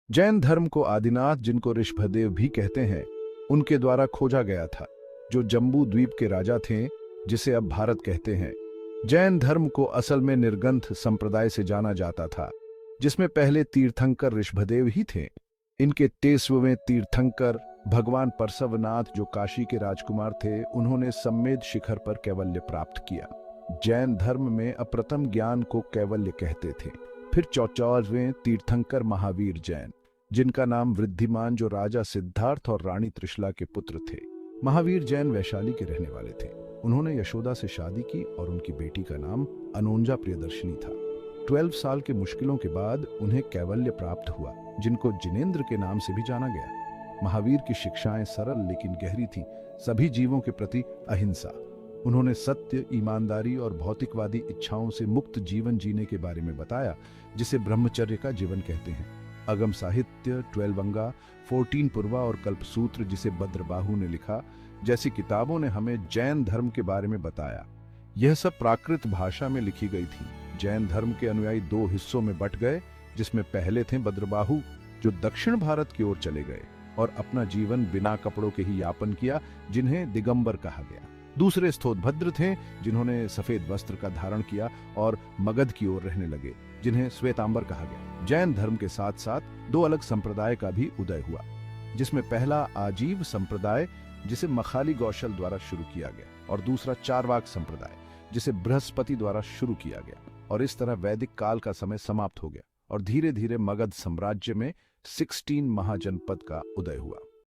जैन धर्म को आदिनाथ, जिनको ऋषभदेव भी कहते हैं, उनके द्वारा खोजा गया था, जो जम्बू द्वीप के राजा थे, जिसे अब भारत कहते हैं। जैन धर्म को असल में निर्गंथ संप्रदाय से जाना जाता था, जिसमें पहले तीर्थंकर ऋषभदेव ही थे। इनके 23वें तीर्थंकर भगवान परशवनाथ, जो काशी के राजकुमार थे, उन्होंने सम्मेद शिखर पर कैवल्य प्राप्त किया। जैन धर्म में अप्रथम ज्ञान को कैवल्य कहते थे। फिर 44वें तीर्थंकर महावीर जैन, जिनका नाम वृद्धिमान, जो राजा सिद्धार्थ और रानी त्रिशला के पुत्र थे। महावीर जैन वैशाली के रहने वाले थे। उन्होंने यशोदा से शादी की और उनकी बेटी का नाम अनोंजा प्रियदर्शिनी था। 12 साल के मुश्किलों के बाद उन्हें कैवल्य प्राप्त हुआ, जिनको जिनेंद्र के नाम से भी जाना गया। महावीर की शिक्षाएं सरल लेकिन गहरी थी। सभी जीवों के प्रति अहिंसा। उन्होंने सत्य, ईमानदारी और भौतिकवादी इच्छाओं से मुक्त जीवन जीने के बारे में बताया, जिसे ब्रह्मचर्य का जीवन कहते हैं। अगम साहित्य, 12 अंगा, 14 पूर्वा और कल्पसूत्र, जिसे भद्रबाहु ने लिखा, जैसी किताबों ने हमें जैन धर्म के बारे में बताया। यह सब प्राकृत भाषा में लिखी गई थी। जैन धर्म के अनुयायी 2 हिस्सों में बट गए, जिसमें पहले थे भद्रबाहु, जो दक्षिण भारत की ओर चले गए और अपना जीवन बिना कपड़ों के ही यापन किया, जिन्हें दिगंबर कहा गया। दूसरे स्तोत्रभद्र थे, जिन्होंने सफेद वस्त्र का धारण किया और मगध की ओर रहने लगे, जिन्हें श्वेतांबर कहा गया। जैन धर्म के साथ साथ 2 अलग संप्रदाय का भी उदय हुआ, जिसमें पहला आजीव संप्रदाय, जिसे मखाली गौशल द्वारा शुरू किया गया, और दूसरा चारवाक संप्रदाय, जिसे बृहस्पति द्वारा शुरू किया गया। और इस तरह वैदिक काल का समय समाप्त हो गया और धीरे धीरे मगध साम्राज्य में 16 महाजनपद का उदय हुआ।